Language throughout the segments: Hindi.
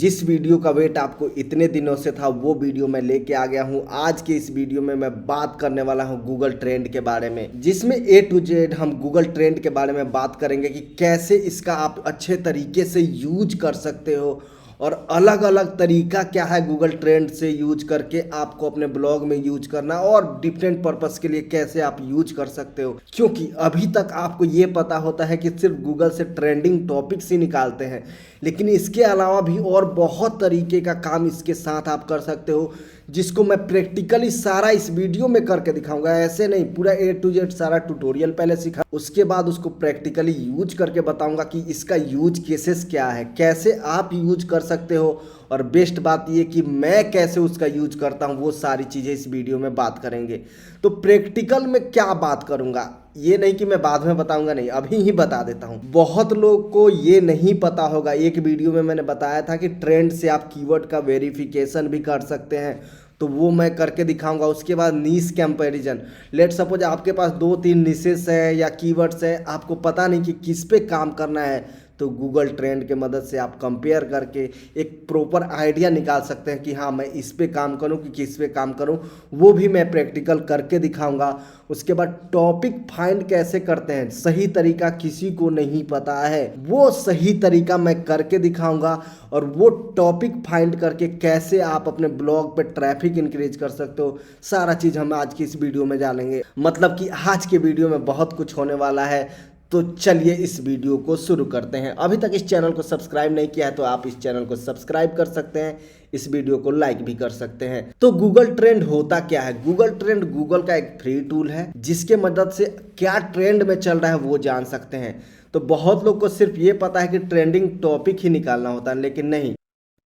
जिस वीडियो का वेट आपको इतने दिनों से था वो वीडियो मैं लेके आ गया हूँ। आज के इस वीडियो में मैं बात करने वाला हूँ गूगल ट्रेंड के बारे में, जिसमें ए टू जेड हम गूगल ट्रेंड के बारे में बात करेंगे कि कैसे इसका आप अच्छे तरीके से यूज कर सकते हो और अलग अलग तरीका क्या है गूगल ट्रेंड से यूज करके आपको अपने ब्लॉग में यूज करना और डिफरेंट पर्पस के लिए कैसे आप यूज कर सकते हो। क्योंकि अभी तक आपको ये पता होता है कि सिर्फ गूगल से ट्रेंडिंग टॉपिक्स ही निकालते हैं, लेकिन इसके अलावा भी और बहुत तरीके का काम इसके साथ आप कर सकते हो, जिसको मैं प्रैक्टिकली सारा इस वीडियो में करके दिखाऊंगा। ऐसे नहीं, पूरा ए टू जेड सारा ट्यूटोरियल पहले सिखा, उसके बाद उसको प्रैक्टिकली यूज करके बताऊंगा कि इसका यूज केसेस क्या है, कैसे आप यूज कर सकते हो, और बेस्ट बात ये कि मैं कैसे उसका यूज करता हूँ, वो सारी चीज़ें इस वीडियो में बात करेंगे। तो प्रैक्टिकल में क्या बात करूँगा, ये नहीं कि मैं बाद में बताऊंगा, नहीं, अभी ही बता देता हूँ। बहुत लोग को ये नहीं पता होगा, एक वीडियो में मैंने बताया था कि ट्रेंड से आप कीवर्ड का वेरिफिकेशन भी कर सकते हैं, तो वो मैं करके दिखाऊंगा। उसके बाद नीश कंपैरिजन, लेट सपोज आपके पास 2-3 निशेस है या कीवर्ड्स है, आपको पता नहीं कि किस पे काम करना है, तो गूगल ट्रेंड के मदद से आप कंपेयर करके एक प्रॉपर आइडिया निकाल सकते हैं कि हाँ मैं इस पे काम करूं कि किस पे काम करूं। वो भी मैं प्रैक्टिकल करके दिखाऊंगा। उसके बाद टॉपिक फाइंड कैसे करते हैं, सही तरीका किसी को नहीं पता है, वो सही तरीका मैं करके दिखाऊंगा। और वो टॉपिक फाइंड करके कैसे आप अपने ब्लॉग पे ट्रैफिक इंक्रीज कर सकते हो, सारा चीज़ हम आज की इस वीडियो में जानेंगे। मतलब कि आज के वीडियो में बहुत कुछ होने वाला है। तो चलिए इस वीडियो को शुरू करते हैं। अभी तक इस चैनल को सब्सक्राइब नहीं किया है तो आप इस चैनल को सब्सक्राइब कर सकते हैं, इस वीडियो को लाइक भी कर सकते हैं। तो गूगल ट्रेंड होता क्या है? गूगल ट्रेंड गूगल का एक फ्री टूल है, जिसके मदद से क्या ट्रेंड में चल रहा है वो जान सकते हैं। तो बहुत लोग को सिर्फ ये पता है कि ट्रेंडिंग टॉपिक ही निकालना होता है, लेकिन नहीं।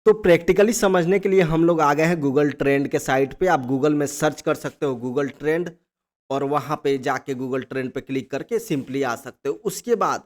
तो प्रैक्टिकली समझने के लिए हम लोग आ गए हैं गूगल ट्रेंड के साइट पे। आप गूगल में सर्च कर सकते हो गूगल ट्रेंड, और वहाँ पे जाके गूगल ट्रेंड पे क्लिक करके सिंपली आ सकते हो। उसके बाद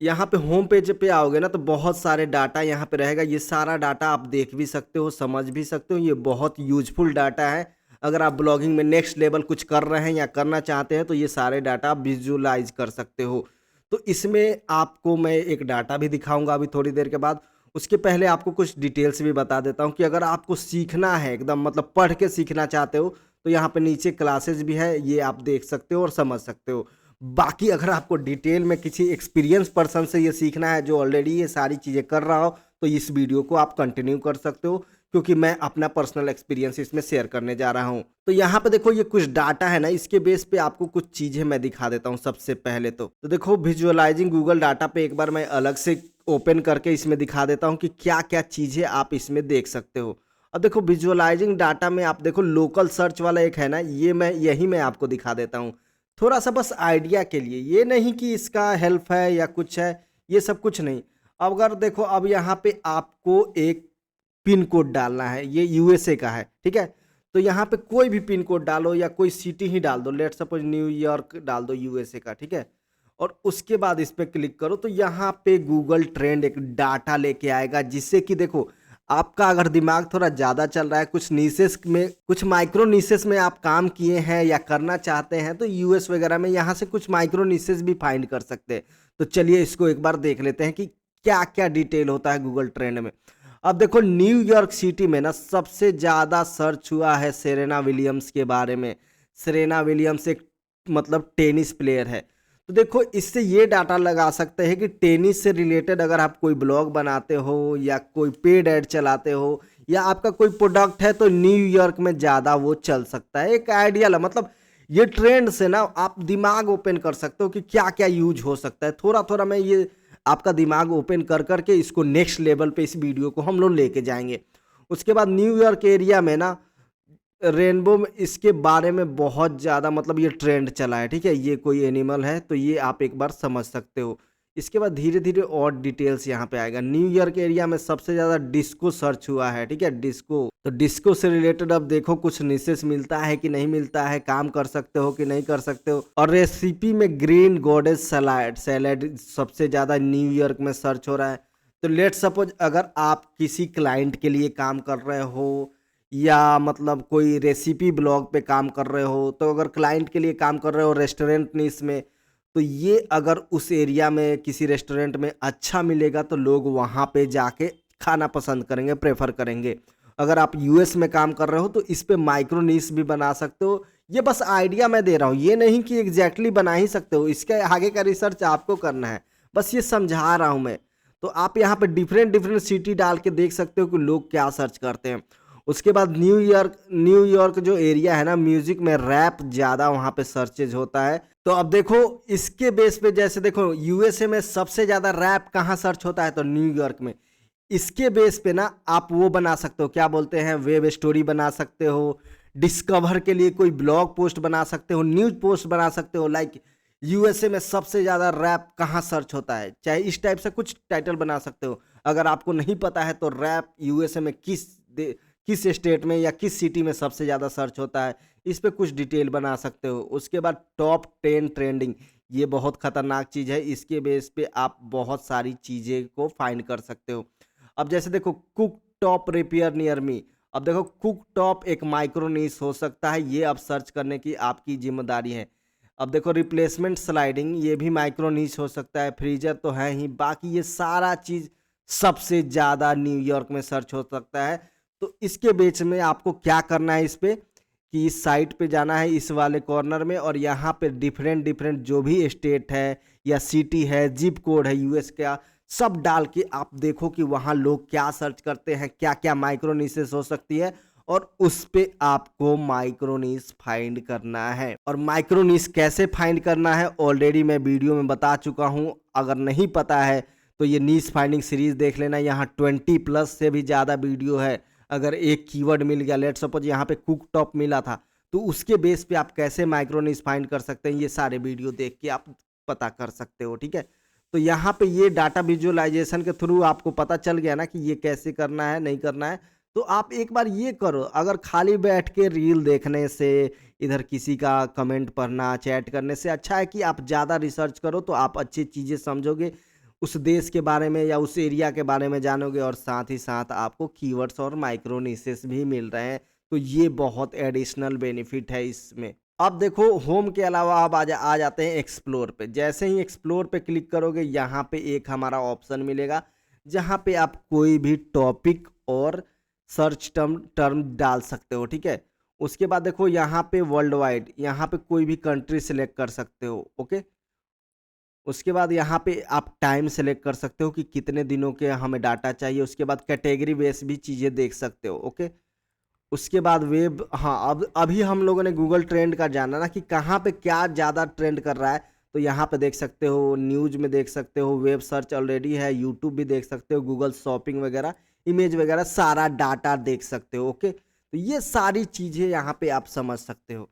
यहाँ पे होम पेज पे आओगे ना, तो बहुत सारे डाटा यहाँ पे रहेगा। ये सारा डाटा आप देख भी सकते हो, समझ भी सकते हो। ये बहुत यूजफुल डाटा है। अगर आप ब्लॉगिंग में नेक्स्ट लेवल कुछ कर रहे हैं या करना चाहते हैं, तो ये सारे डाटा आप विजुलाइज कर सकते हो। तो इसमें आपको मैं एक डाटा भी दिखाऊंगा अभी थोड़ी देर के बाद। उसके पहले आपको कुछ डिटेल्स भी बता देता हूँ कि अगर आपको सीखना है एकदम, मतलब पढ़ के सीखना चाहते हो, तो यहाँ पे नीचे क्लासेस भी है, ये आप देख सकते हो और समझ सकते हो। बाकी अगर आपको डिटेल में किसी एक्सपीरियंस पर्सन से ये सीखना है जो ऑलरेडी ये सारी चीज़ें कर रहा हो, तो इस वीडियो को आप कंटिन्यू कर सकते हो, क्योंकि मैं अपना पर्सनल एक्सपीरियंस इसमें शेयर करने जा रहा हूँ। तो यहाँ पे देखो, ये कुछ डाटा है ना, इसके बेस पे आपको कुछ चीज़ें मैं दिखा देता हूँ। सबसे पहले तो देखो, विजुअलाइजिंग गूगल डाटा पे एक बार मैं अलग से ओपन करके इसमें दिखा देता हूँ कि क्या क्या चीज़ें आप इसमें देख सकते हो। अब देखो, विजुअलाइजिंग डाटा में आप देखो लोकल सर्च वाला एक है ना, यही मैं आपको दिखा देता हूँ थोड़ा सा, बस आइडिया के लिए। ये नहीं कि इसका हेल्प है या कुछ है, ये सब कुछ नहीं। अब अगर देखो, अब यहाँ पे आपको एक पिन कोड डालना है, ये यूएसए का है, ठीक है। तो यहाँ पे कोई भी पिन कोड डालो या कोई सिटी ही डाल दो, लेट सपोज न्यूयॉर्क डाल दो यूएसए का, ठीक है। और उसके बाद इस पर क्लिक करो, तो यहाँ पे गूगल ट्रेंड एक डाटा लेके आएगा, जिससे कि देखो, आपका अगर दिमाग थोड़ा ज़्यादा चल रहा है, कुछ नीसेस में, कुछ माइक्रो नीसेस में आप काम किए हैं या करना चाहते हैं, तो यूएस वगैरह में यहाँ से कुछ माइक्रो नीसेस भी फाइंड कर सकते हैं। तो चलिए इसको एक बार देख लेते हैं कि क्या क्या डिटेल होता है गूगल ट्रेंड में। अब देखो, न्यूयॉर्क सिटी में ना सबसे ज़्यादा सर्च हुआ है सेरेना विलियम्स के बारे में। सेरेना विलियम्स एक मतलब टेनिस प्लेयर है। तो देखो, इससे ये डाटा लगा सकते हैं कि टेनिस से रिलेटेड अगर आप कोई ब्लॉग बनाते हो या कोई पेड ऐड चलाते हो या आपका कोई प्रोडक्ट है, तो न्यूयॉर्क में ज़्यादा वो चल सकता है। एक आइडिया मतलब ये ट्रेंड से ना आप दिमाग ओपन कर सकते हो कि क्या क्या यूज हो सकता है। थोड़ा थोड़ा मैं ये आपका दिमाग ओपन कर करके इसको नेक्स्ट लेवल पे इस वीडियो को हम लोग लेके जाएंगे। उसके बाद न्यूयॉर्क एरिया में ना रेनबो में इसके बारे में बहुत ज़्यादा मतलब ये ट्रेंड चला है, ठीक है। ये कोई एनिमल है, तो ये आप एक बार समझ सकते हो। इसके बाद धीरे धीरे और डिटेल्स यहाँ पे आएगा। न्यूयॉर्क एरिया में सबसे ज़्यादा डिस्को सर्च हुआ है, ठीक है, डिस्को। तो डिस्को से रिलेटेड अब देखो कुछ निशेस मिलता है कि नहीं मिलता है, काम कर सकते हो कि नहीं कर सकते हो। और रेसिपी में ग्रीन गॉडेस सलाड सैलेड सबसे ज़्यादा न्यूयॉर्क में सर्च हो रहा है। तो लेट सपोज अगर आप किसी क्लाइंट के लिए काम कर रहे हो या मतलब कोई रेसिपी ब्लॉग पे काम कर रहे हो, तो अगर क्लाइंट के लिए काम कर रहे हो रेस्टोरेंट निश में, तो ये अगर उस एरिया में किसी रेस्टोरेंट में अच्छा मिलेगा, तो लोग वहाँ पे जाके खाना पसंद करेंगे, प्रेफर करेंगे। अगर आप यूएस में काम कर रहे हो तो इस पे माइक्रो नीश भी बना सकते हो। ये बस आइडिया मैं दे रहा हूँ, ये नहीं कि एग्जैक्टली बना ही सकते हो, इसके आगे का रिसर्च आपको करना है, बस ये समझा रहा हूँ मैं। तो आप यहाँ पे डिफरेंट डिफरेंट सिटी डाल के देख सकते हो कि लोग क्या सर्च करते हैं। उसके बाद न्यूयॉर्क जो एरिया है ना, म्यूजिक में रैप ज़्यादा वहाँ पे सर्चेज होता है। तो अब देखो इसके बेस पे, जैसे देखो यूएसए में सबसे ज़्यादा रैप कहाँ सर्च होता है, तो न्यूयॉर्क में। इसके बेस पे ना आप वो बना सकते हो, क्या बोलते हैं, वेब स्टोरी बना सकते हो, डिस्कवर के लिए कोई ब्लॉग पोस्ट बना सकते हो, न्यूज पोस्ट बना सकते हो, लाइक यूएसए में सबसे ज़्यादा रैप कहाँ सर्च होता है, चाहे इस टाइप से कुछ टाइटल बना सकते हो। अगर आपको नहीं पता है तो रैप यूएसए में किस स्टेट में या किस सिटी में सबसे ज़्यादा सर्च होता है, इस पे कुछ डिटेल बना सकते हो। उसके बाद टॉप 10 ट्रेंडिंग, ये बहुत खतरनाक चीज़ है, इसके बेस पे आप बहुत सारी चीज़ें को फाइंड कर सकते हो। अब जैसे देखो cook top repair near me, अब देखो कुक टॉप एक माइक्रो नीश हो सकता है, ये अब सर्च करने की आपकी जिम्मेदारी है। अब देखो रिप्लेसमेंट स्लाइडिंग, ये भी माइक्रो नीश हो सकता है, फ्रीजर तो है ही, बाकी ये सारा चीज़ सबसे ज़्यादा न्यूयॉर्क में सर्च हो सकता है। तो इसके बेच में आपको क्या करना है, इस पे कि इस साइट पे जाना है, इस वाले कॉर्नर में, और यहाँ पे डिफरेंट डिफरेंट जो भी स्टेट है या सिटी है, जिप कोड है यूएस का, सब डाल के आप देखो कि वहाँ लोग क्या सर्च करते हैं, क्या क्या माइक्रो नीशेस हो सकती है, और उस पे आपको माइक्रो नीश फाइंड करना है। और माइक्रो नीश कैसे फाइंड करना है ऑलरेडी मैं वीडियो में बता चुका हूँ, अगर नहीं पता है तो ये नीश फाइंडिंग सीरीज देख लेना, यहाँ 20+ से भी ज़्यादा वीडियो है। अगर एक कीवर्ड मिल गया, लेट सपोज यहाँ पे कुक टॉप मिला था, तो उसके बेस पे आप कैसे माइक्रो नीश फाइंड कर सकते हैं, ये सारे वीडियो देख के आप पता कर सकते हो, ठीक है। तो यहाँ पे ये डाटा विजुअलाइजेशन के थ्रू आपको पता चल गया ना कि ये कैसे करना है, नहीं करना है। तो आप एक बार ये करो, अगर खाली बैठ के रील देखने से, इधर किसी का कमेंट पढ़ना, चैट करने से अच्छा है कि आप ज़्यादा रिसर्च करो, तो आप अच्छी चीज़ें समझोगे, उस देश के बारे में या उस एरिया के बारे में जानोगे, और साथ ही साथ आपको कीवर्ड्स और माइक्रो नीशेस भी मिल रहे हैं। तो ये बहुत एडिशनल बेनिफिट है इसमें। अब देखो होम के अलावा अब आ जाते हैं एक्सप्लोर पे। जैसे ही एक्सप्लोर पे क्लिक करोगे, यहाँ पे एक हमारा ऑप्शन मिलेगा जहाँ पे आप कोई भी टॉपिक और सर्च टर्म डाल सकते हो, ठीक है। उसके बाद देखो यहाँ पे वर्ल्ड वाइड, यहाँ पे कोई भी कंट्री सेलेक्ट कर सकते हो, ओके। उसके बाद यहाँ पे आप टाइम सेलेक्ट कर सकते हो कि कितने दिनों के हमें डाटा चाहिए। उसके बाद कैटेगरी बेस भी चीज़ें देख सकते हो, ओके। उसके बाद वेब, हाँ, अब अभी हम लोगों ने गूगल ट्रेंड का जाना ना कि कहाँ पे क्या ज़्यादा ट्रेंड कर रहा है, तो यहाँ पे देख सकते हो, न्यूज़ में देख सकते हो, वेब सर्च ऑलरेडी है, यूट्यूब भी देख सकते हो, गूगल शॉपिंग वगैरह, इमेज वगैरह, सारा डाटा देख सकते हो, ओके। तो ये सारी चीज़ें यहाँ पे आप समझ सकते हो।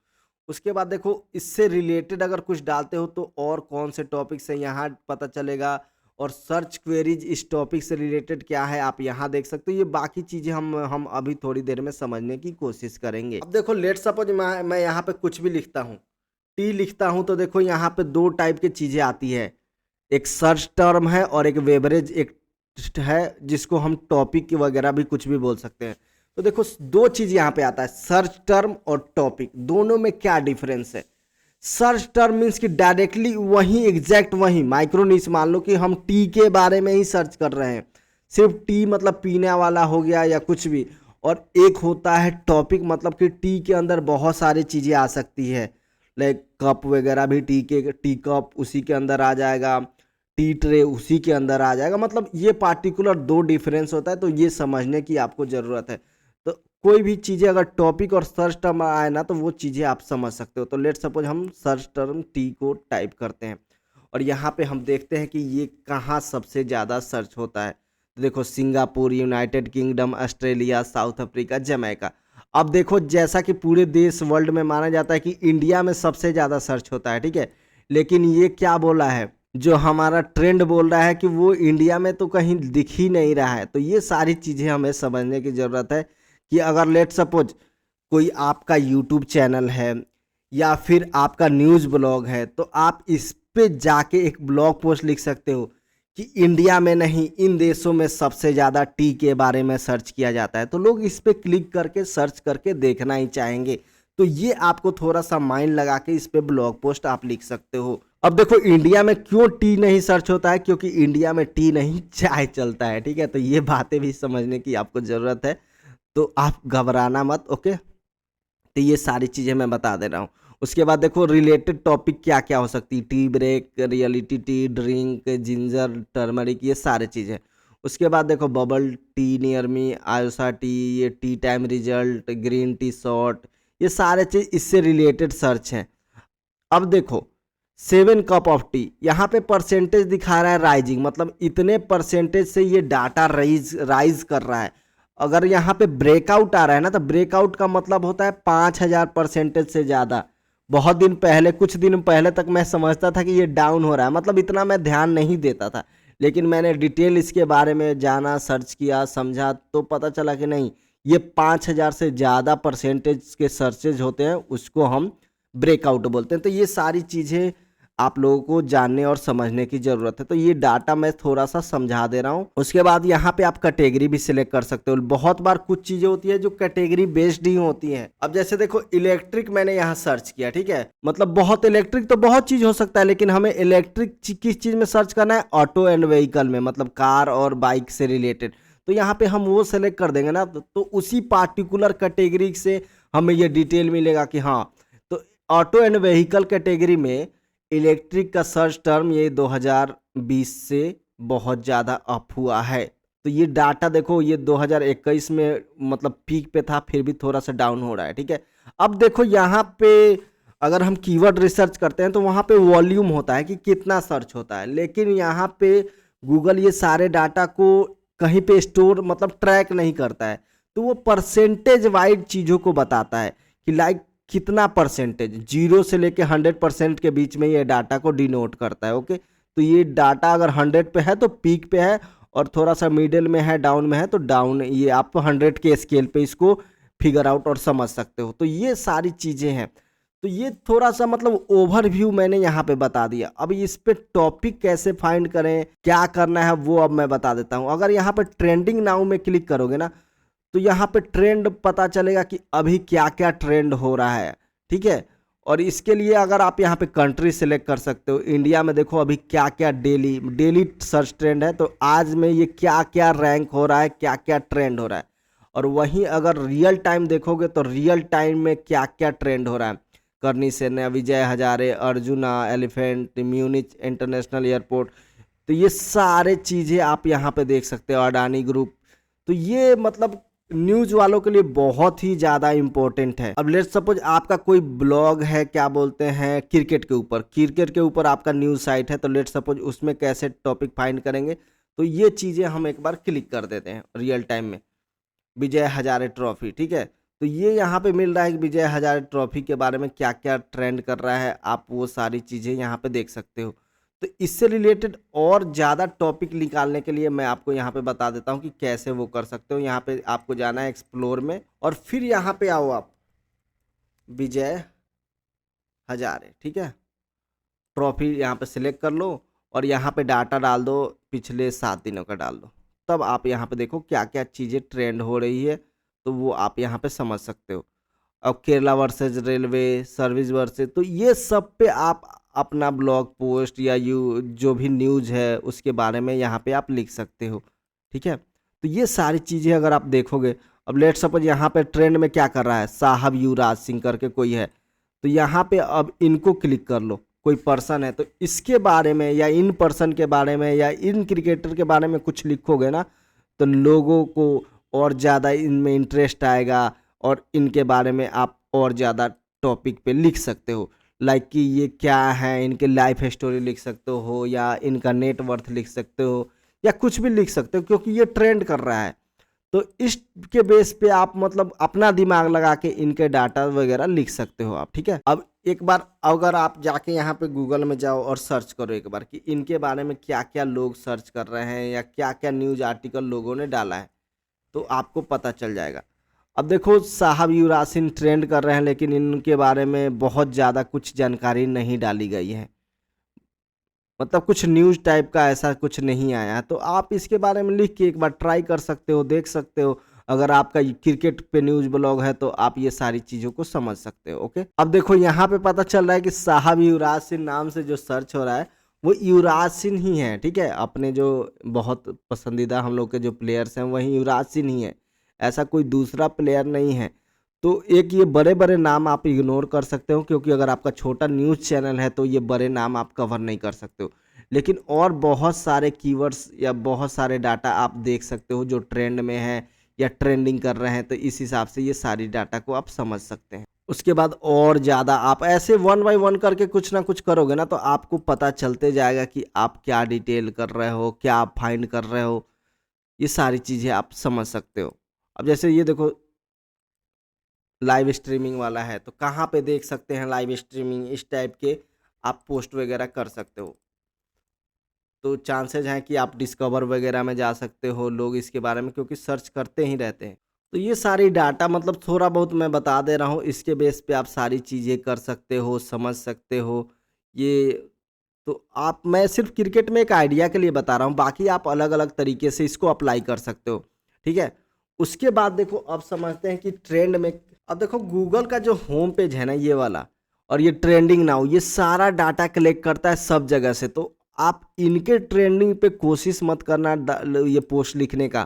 उसके बाद देखो इससे रिलेटेड अगर कुछ डालते हो तो और कौन से टॉपिक से यहाँ पता चलेगा, और सर्च क्वेरीज इस टॉपिक से रिलेटेड क्या है आप यहाँ देख सकते हो। ये बाकी चीज़ें हम अभी थोड़ी देर में समझने की कोशिश करेंगे। अब देखो लेट सपोज मैं यहाँ पे कुछ भी लिखता हूँ, टी लिखता हूँ, तो देखो यहाँ पे दो टाइप की चीज़ें आती है, एक सर्च टर्म है और एक वेबरेज एक है, जिसको हम टॉपिक वगैरह भी कुछ भी बोल सकते हैं। तो देखो दो चीज़ यहाँ पे आता है, सर्च टर्म और टॉपिक, दोनों में क्या डिफरेंस है। सर्च टर्म मीन्स कि डायरेक्टली वही एग्जैक्ट वही माइक्रो नीश, मान लो कि हम टी के बारे में ही सर्च कर रहे हैं, सिर्फ टी मतलब पीने वाला हो गया या कुछ भी। और एक होता है टॉपिक, मतलब कि टी के अंदर बहुत सारी चीज़ें आ सकती है, लाइक कप वगैरह भी टी कप उसी के अंदर आ जाएगा, टी ट्रे उसी के अंदर आ जाएगा, मतलब ये पार्टिकुलर दो डिफरेंस होता है, तो ये समझने की आपको ज़रूरत है। तो कोई भी चीज़ें अगर टॉपिक और सर्च टर्म आए ना, तो वो चीज़ें आप समझ सकते हो। तो लेट सपोज हम सर्च टर्म टी को टाइप करते हैं, और यहाँ पे हम देखते हैं कि ये कहाँ सबसे ज़्यादा सर्च होता है। तो देखो Singapore, United kingdom, Australia, south Africa, Jamaica. अब देखो जैसा कि पूरे देश वर्ल्ड में माना जाता है कि इंडिया में सबसे ज़्यादा सर्च होता है, ठीक है, लेकिन ये क्या बोला है, जो हमारा ट्रेंड बोल रहा है कि वो इंडिया में तो कहीं दिख ही नहीं रहा है। तो ये सारी चीज़ें हमें समझने की ज़रूरत है कि अगर लेट सपोज कोई आपका यूट्यूब चैनल है या फिर आपका न्यूज़ ब्लॉग है, तो आप इस पे जाके एक ब्लॉग पोस्ट लिख सकते हो कि इंडिया में नहीं, इन देशों में सबसे ज़्यादा टी के बारे में सर्च किया जाता है। तो लोग इस पे क्लिक करके सर्च करके देखना ही चाहेंगे। तो ये आपको थोड़ा सा माइंड लगा के इस पे ब्लॉग पोस्ट आप लिख सकते हो। अब देखो इंडिया में क्यों टी नहीं सर्च होता है, क्योंकि इंडिया में टी नहीं चाय चलता है, ठीक है। तो ये बातें भी समझने की आपको ज़रूरत है, तो आप घबराना मत, ओके। तो ये सारी चीज़ें मैं बता दे रहा हूँ। उसके बाद देखो रिलेटेड टॉपिक क्या क्या हो सकती है, tea break, reality tea drink, ginger, turmeric, ये सारे चीज़ें। उसके बाद देखो बबल टी नियर मी, आयोसा टी, ये tea time result, green tea shot, ये सारे चीज़ इससे रिलेटेड सर्च हैं। अब देखो 7 कप ऑफ टी, यहाँ पे परसेंटेज दिखा रहा है राइजिंग, मतलब इतने परसेंटेज से ये डाटा राइज कर रहा है। अगर यहाँ पे ब्रेकआउट आ रहा है ना, तो ब्रेकआउट का मतलब होता है 5,000 परसेंटेज से ज़्यादा। बहुत दिन पहले, कुछ दिन पहले तक मैं समझता था कि ये डाउन हो रहा है, मतलब इतना मैं ध्यान नहीं देता था। लेकिन मैंने डिटेल इसके बारे में जाना, सर्च किया, समझा, तो पता चला कि नहीं, ये 5,000 से ज़्यादा परसेंटेज के सर्चेज होते हैं, उसको हम ब्रेकआउट बोलते हैं। तो ये सारी चीज़ें आप लोगों को जानने और समझने की ज़रूरत है। तो ये डाटा मैं थोड़ा सा समझा दे रहा हूँ। उसके बाद यहाँ पे आप कैटेगरी भी सिलेक्ट कर सकते हो। बहुत बार कुछ चीज़ें होती है जो कैटेगरी बेस्ड ही होती हैं। अब जैसे देखो इलेक्ट्रिक मैंने यहाँ सर्च किया, ठीक है, मतलब बहुत इलेक्ट्रिक तो बहुत चीज़ हो सकता है, लेकिन हमें इलेक्ट्रिक किस चीज़ में सर्च करना है, ऑटो एंड व्हीकल में, मतलब कार और बाइक से रिलेटेड। तो यहाँ पे हम वो सेलेक्ट कर देंगे ना, तो उसी पार्टिकुलर कैटेगरी से हमें ये डिटेल मिलेगा कि हाँ, तो ऑटो एंड व्हीकल कैटेगरी में इलेक्ट्रिक का सर्च टर्म ये 2020 से बहुत ज़्यादा अप हुआ है। तो ये डाटा देखो, ये 2021 में मतलब पीक पे था, फिर भी थोड़ा सा डाउन हो रहा है, ठीक है। अब देखो यहाँ पे अगर हम कीवर्ड रिसर्च करते हैं तो वहाँ पे वॉल्यूम होता है कि कितना सर्च होता है, लेकिन यहाँ पे गूगल ये सारे डाटा को कहीं पे स्टोर मतलब ट्रैक नहीं करता है। तो वो परसेंटेज वाइज चीज़ों को बताता है कि लाइक कितना परसेंटेज, 0 से लेके 100% के बीच में ये डाटा को डिनोट करता है, ओके। तो ये डाटा अगर 100 पे है तो पीक पे है, और थोड़ा सा मिडिल में है, डाउन में है तो डाउन। ये आप 100 के स्केल पे इसको फिगर आउट और समझ सकते हो। तो ये सारी चीज़ें हैं। तो ये थोड़ा सा मतलब ओवरव्यू मैंने यहाँ पे बता दिया। अब इस पे टॉपिक कैसे फाइंड करें, क्या करना है, वो अब मैं बता देता हूँ। अगर यहाँ पे ट्रेंडिंग नाउ में क्लिक करोगे ना, तो यहाँ पे ट्रेंड पता चलेगा कि अभी क्या क्या ट्रेंड हो रहा है, ठीक है। और इसके लिए अगर आप यहाँ पे कंट्री सेलेक्ट कर सकते हो, इंडिया में देखो अभी क्या क्या डेली डेली सर्च ट्रेंड है, तो आज में ये क्या क्या रैंक हो रहा है, क्या क्या ट्रेंड हो रहा है। और वहीं अगर रियल टाइम देखोगे तो रियल टाइम में क्या क्या ट्रेंड हो रहा है, Karni Sena, Vijay Hazare, Arjuna, elephant, Munich international airport, तो ये सारे चीज़ें आप यहाँ पे देख सकते हो, अडानी ग्रुप। तो ये मतलब न्यूज़ वालों के लिए बहुत ही ज़्यादा इम्पोर्टेंट है। अब लेट्स सपोज आपका कोई ब्लॉग है, क्या बोलते हैं, क्रिकेट के ऊपर आपका न्यूज़ साइट है, तो लेट्स सपोज उसमें कैसे टॉपिक फाइंड करेंगे। तो ये चीज़ें हम एक बार क्लिक कर देते हैं रियल टाइम में, विजय हजारे ट्रॉफी, ठीक है। तो ये यहाँ पे मिल रहा है कि विजय हजारे ट्रॉफी के बारे में क्या क्या ट्रेंड कर रहा है, आप वो सारी चीज़ें यहाँ पे देख सकते हो। तो इससे रिलेटेड और ज़्यादा टॉपिक निकालने के लिए मैं आपको यहाँ पे बता देता हूँ कि कैसे वो कर सकते हो। यहाँ पे आपको जाना है एक्सप्लोर में, और फिर यहाँ पे आओ आप, विजय हजारे, ठीक है, ट्रॉफी यहाँ पे सिलेक्ट कर लो, और यहाँ पे डाटा डाल दो, पिछले 7 दिनों का डाल दो। तब आप यहाँ पे देखो क्या क्या चीज़ें ट्रेंड हो रही है, तो वो आप यहाँ पे समझ सकते हो। अब Kerala versus railway service versus, तो ये सब पे आप अपना ब्लॉग पोस्ट या जो भी न्यूज़ है उसके बारे में यहाँ पे आप लिख सकते हो, ठीक है। तो ये सारी चीज़ें अगर आप देखोगे, अब लेट सपोज यहाँ पे ट्रेंड में क्या कर रहा है, साहब युवराज सिंह करके कोई है, तो यहाँ पे अब इनको क्लिक कर लो, कोई पर्सन है, तो इसके बारे में या इन पर्सन के बारे में या इन क्रिकेटर के बारे में कुछ लिखोगे ना, तो लोगों को और ज़्यादा इनमें इंटरेस्ट आएगा, और इनके बारे में आप और ज़्यादा टॉपिक पे लिख सकते हो। लाइक कि ये क्या है, इनके लाइफ स्टोरी लिख सकते हो, या इनका नेट वर्थ लिख सकते हो, या कुछ भी लिख सकते हो, क्योंकि ये ट्रेंड कर रहा है। तो इसके बेस पे आप मतलब अपना दिमाग लगा के इनके डाटा वगैरह लिख सकते हो आप, ठीक है। अब एक बार अगर आप जाके यहाँ पे गूगल में जाओ और सर्च करो एक बार कि इनके बारे में क्या क्या लोग सर्च कर रहे हैं, या क्या क्या न्यूज़ आर्टिकल लोगों ने डाला है, तो आपको पता चल जाएगा। अब देखो साहब युवराज सिंह ट्रेंड कर रहे हैं, लेकिन इनके बारे में बहुत ज़्यादा कुछ जानकारी नहीं डाली गई है, मतलब कुछ न्यूज़ टाइप का ऐसा कुछ नहीं आया है। तो आप इसके बारे में लिख के एक बार ट्राई कर सकते हो, देख सकते हो। अगर आपका क्रिकेट पे न्यूज़ ब्लॉग है तो आप ये सारी चीज़ों को समझ सकते हो। ओके, अब देखो यहाँ पे पता चल रहा है कि साहब युवराज सिंह नाम से जो सर्च हो रहा है वो युवराज सिंह ही है। ठीक है, अपने जो बहुत पसंदीदा हम लोग के जो प्लेयर्स हैं वही युवराज सिंह ही है, ऐसा कोई दूसरा प्लेयर नहीं है। तो एक ये बड़े बड़े नाम आप इग्नोर कर सकते हो, क्योंकि अगर आपका छोटा न्यूज़ चैनल है तो ये बड़े नाम आप कवर नहीं कर सकते हो। लेकिन और बहुत सारे कीवर्ड्स या बहुत सारे डाटा आप देख सकते हो जो ट्रेंड में है या ट्रेंडिंग कर रहे हैं, तो इस हिसाब से ये सारी डाटा को आप समझ सकते हैं। उसके बाद और ज़्यादा आप ऐसे वन बाय वन करके कुछ ना कुछ करोगे ना तो आपको पता चलते जाएगा कि आप क्या डिटेल कर रहे हो, क्या आप फाइंड कर रहे हो, ये सारी चीज़ें आप समझ सकते हो। अब जैसे ये देखो लाइव स्ट्रीमिंग वाला है, तो कहाँ पे देख सकते हैं लाइव स्ट्रीमिंग, इस टाइप के आप पोस्ट वगैरह कर सकते हो। तो चांसेज हैं कि आप डिस्कवर वगैरह में जा सकते हो लोग इसके बारे में, क्योंकि सर्च करते ही रहते हैं। तो ये सारी डाटा मतलब थोड़ा बहुत मैं बता दे रहा हूँ, इसके बेस पे आप सारी चीज़ें कर सकते हो, समझ सकते हो। ये तो आप मैं सिर्फ क्रिकेट में एक आइडिया के लिए बता रहा हूँ, बाकी आप अलग-अलग तरीके से इसको अप्लाई कर सकते हो, ठीक है? उसके बाद देखो अब समझते हैं कि ट्रेंड में अब देखो गूगल का जो होम पेज है ना ये वाला और ये ट्रेंडिंग नाउ, ये सारा डाटा कलेक्ट करता है सब जगह से। तो आप इनके ट्रेंडिंग पे कोशिश मत करना ये पोस्ट लिखने का,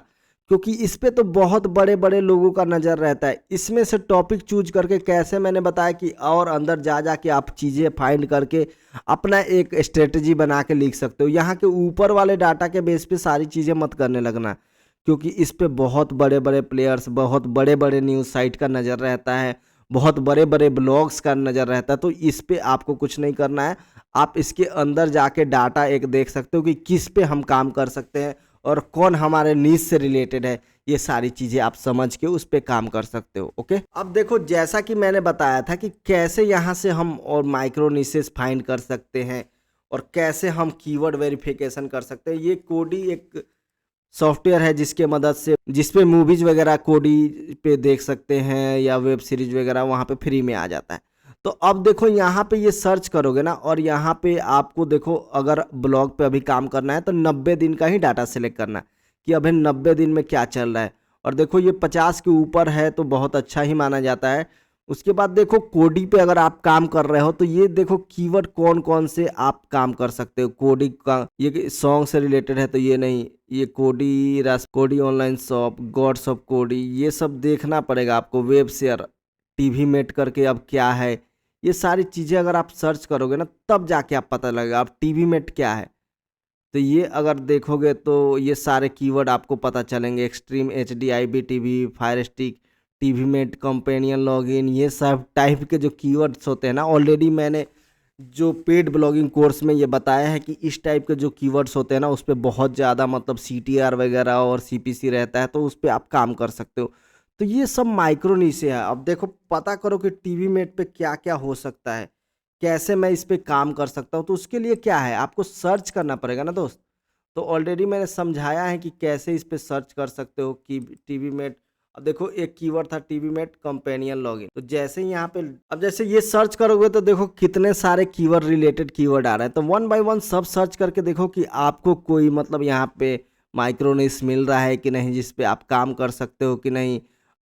क्योंकि इस पे तो बहुत बड़े-बड़े लोगों का नज़र रहता है। इसमें से टॉपिक चूज़ करके कैसे मैंने बताया कि और अंदर जा के आप चीज़ें फाइंड करके अपना एक स्ट्रेटजी बना के लिख सकते हो। यहाँ के ऊपर वाले डाटा के बेस पे सारी चीज़ें मत करने लगना, क्योंकि इस पे बहुत बड़े-बड़े प्लेयर्स, बहुत बड़े-बड़े न्यूज़ साइट का नज़र रहता है, बहुत बड़े-बड़े ब्लॉग्स का नज़र रहता है। तो इस पे आपको कुछ नहीं करना है। आप इसके अंदर जाके डाटा एक देख सकते हो कि किस पे हम काम कर सकते हैं और कौन हमारे नीश से रिलेटेड है। ये सारी चीज़ें आप समझ के उस पे काम कर सकते हो। ओके, अब देखो जैसा कि मैंने बताया था कि कैसे यहाँ से हम और माइक्रो निशेस फाइंड कर सकते हैं और कैसे हम कीवर्ड वेरिफिकेशन कर सकते हैं। ये कोडी एक सॉफ्टवेयर है जिसके मदद से जिस पे मूवीज़ वगैरह कोडी पे देख सकते हैं या वेब सीरीज़ वगैरह वहाँ पे फ्री में आ जाता है। तो अब देखो यहाँ पे ये सर्च करोगे ना और यहाँ पे आपको देखो अगर ब्लॉग पे अभी काम करना है तो 90 दिन का ही डाटा सेलेक्ट करना है कि अभी 90 दिन में क्या चल रहा है। और देखो ये 50 के ऊपर है तो बहुत अच्छा ही माना जाता है। उसके बाद देखो कोडी पे अगर आप काम कर रहे हो तो ये देखो कीवर्ड कौन कौन से आप काम कर सकते हो। कोडी का ये सॉन्ग से रिलेटेड है तो ये नहीं, ये कोडी रस कोडी ऑनलाइन शॉप, गॉड्स ऑफ कोडी, ये सब देखना पड़ेगा आपको। वेब शेयर, टीवी मेट करके अब क्या है, ये सारी चीज़ें अगर आप सर्च करोगे ना तब जाके आप पता लगेगा आप टीवी मेट क्या है। तो ये अगर देखोगे तो ये सारे कीवर्ड आपको पता चलेंगे। Extreme HD, IB TV, fire stick, TV mate, companion login, ये सब टाइप के जो कीवर्ड्स होते हैं ना, ऑलरेडी मैंने जो पेड ब्लॉगिंग कोर्स में ये बताया है कि इस टाइप के जो कीवर्ड्स होते हैं ना उस पे बहुत ज़्यादा मतलब सीटीआर वगैरह और सीपीसी रहता है, तो उस पे आप काम कर सकते हो। तो ये सब माइक्रो नीचे है। अब देखो पता करो कि टीवी मेट पे क्या क्या हो सकता है, कैसे मैं इस पे काम कर सकता हूँ। तो उसके लिए क्या है, आपको सर्च करना पड़ेगा ना दोस्त। तो ऑलरेडी मैंने समझाया है कि कैसे इस पे सर्च कर सकते हो कि टीवी मेट। अब देखो एक कीवर्ड था टीवी मेट कंपेनियन लॉगिन, तो जैसे ही यहाँ पे अब जैसे ये सर्च करोगे तो देखो कितने सारे कीवर्ड रिलेटेड कीवर्ड आ रहे हैं। तो वन बाय वन सब सर्च करके देखो कि आपको कोई मतलब यहाँ पे माइक्रोनिश मिल रहा है कि नहीं, जिस पे आप काम कर सकते हो कि नहीं।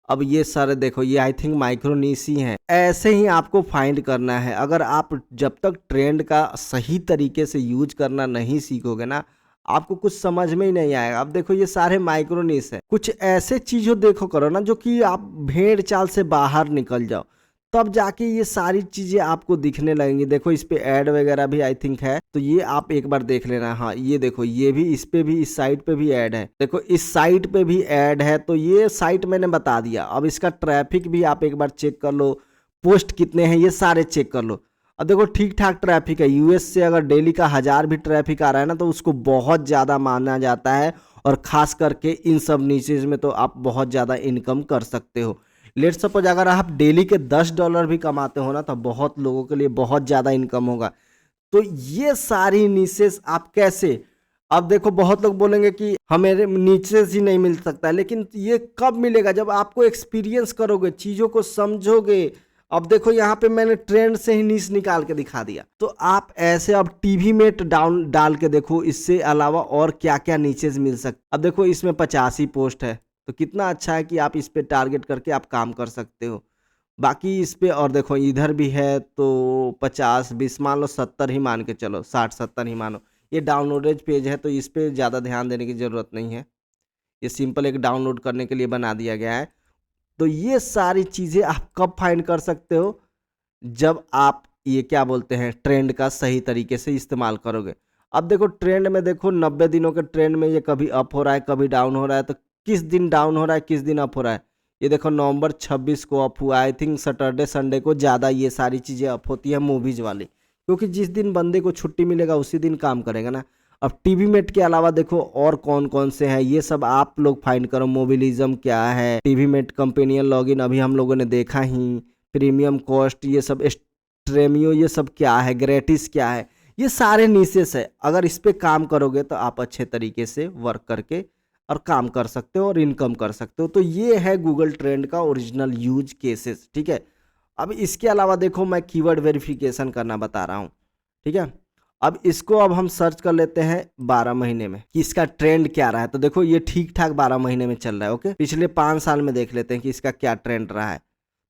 अब ये सारे देखो ये आई थिंक माइक्रोनिश ही हैं। ऐसे ही आपको फाइंड करना है। अगर आप जब तक ट्रेंड का सही तरीके से यूज करना नहीं सीखोगे ना आपको कुछ समझ में ही नहीं आएगा। अब देखो ये सारे माइक्रोनिश है। कुछ ऐसे चीज़ों देखो करो ना जो कि आप भेड़ चाल से बाहर निकल जाओ, तब जाके ये सारी चीज़ें आपको दिखने लगेंगी। देखो इस पे ऐड वगैरह भी आई थिंक है, तो ये आप एक बार देख लेना। हाँ ये देखो ये भी इस पे भी इस साइट पे भी ऐड है। देखो इस साइट पे भी ऐड है, तो ये साइट मैंने बता दिया। अब इसका ट्रैफिक भी आप एक बार चेक कर लो, पोस्ट कितने हैं ये सारे चेक कर लो। अब देखो ठीक ठाक ट्रैफिक है। यूएस से अगर डेली का 1000 भी ट्रैफिक आ रहा है ना तो उसको बहुत ज़्यादा माना जाता है, और ख़ास करके इन सब नीचेज में तो आप बहुत ज़्यादा इनकम कर सकते हो। लेट सपोज अगर आप डेली के $10 भी कमाते हो ना तो बहुत लोगों के लिए बहुत ज़्यादा इनकम होगा। तो ये सारी नीचेस आप कैसे, अब देखो बहुत लोग बोलेंगे कि हमें नीचे ही नहीं मिल सकता, लेकिन ये कब मिलेगा जब आपको एक्सपीरियंस करोगे, चीज़ों को समझोगे। अब देखो यहाँ पे मैंने ट्रेंड से ही नीच निकाल के दिखा दिया। तो आप ऐसे अब टीवी मेट डाल के देखो, इससे अलावा और क्या क्या नीचेज मिल सकते। अब देखो इसमें 85 पोस्ट है, तो कितना अच्छा है कि आप इस पे टारगेट करके आप काम कर सकते हो। बाकी इस पे और देखो इधर भी है तो 50-20 मान लो 70 ही मान के चलो, 60-70 ही मानो। ये डाउनलोडेज पेज है तो इस पे ज़्यादा ध्यान देने की ज़रूरत नहीं है। ये सिंपल एक डाउनलोड करने के लिए बना दिया गया है। तो ये सारी चीज़ें आप कब फाइंड कर सकते हो? जब आप ये क्या बोलते हैं ट्रेंड का सही तरीके से इस्तेमाल करोगे। अब देखो ट्रेंड में देखो 90 दिनों के ट्रेंड में ये कभी अप हो रहा है, कभी डाउन हो रहा है, तो किस दिन डाउन हो रहा है, किस दिन अप हो रहा है। ये देखो नवंबर 26 को अप हुआ, आई थिंक सैटरडे संडे को ज़्यादा ये सारी चीज़ें अप होती हैं मूवीज़ वाली, क्योंकि जिस दिन बंदे को छुट्टी मिलेगा उसी दिन काम करेगा ना। अब टीवी मेट के अलावा देखो और कौन कौन से हैं ये सब आप लोग फाइंड करो। मोबिलिज्म क्या है, टीवी मेट कंपेनियन लॉगिन अभी हम लोगों ने देखा ही, प्रीमियम कॉस्ट ये सब, स्ट्रेमियो ये सब क्या है, ग्रेटिस क्या है, ये सारे नीसेस है। अगर इस पे काम करोगे तो आप अच्छे तरीके से वर्क करके और काम कर सकते हो और इनकम कर सकते हो। तो ये है गूगल ट्रेंड का ओरिजिनल यूज केसेस, ठीक है। अब इसके अलावा देखो मैं कीवर्ड वेरिफिकेशन करना बता रहा हूँ, ठीक है। अब हम सर्च कर लेते हैं 12 महीने में कि इसका ट्रेंड क्या रहा है। तो देखो ये ठीक ठाक 12 महीने में चल रहा है, ओके। पिछले 5 साल में देख लेते हैं कि इसका क्या ट्रेंड रहा है।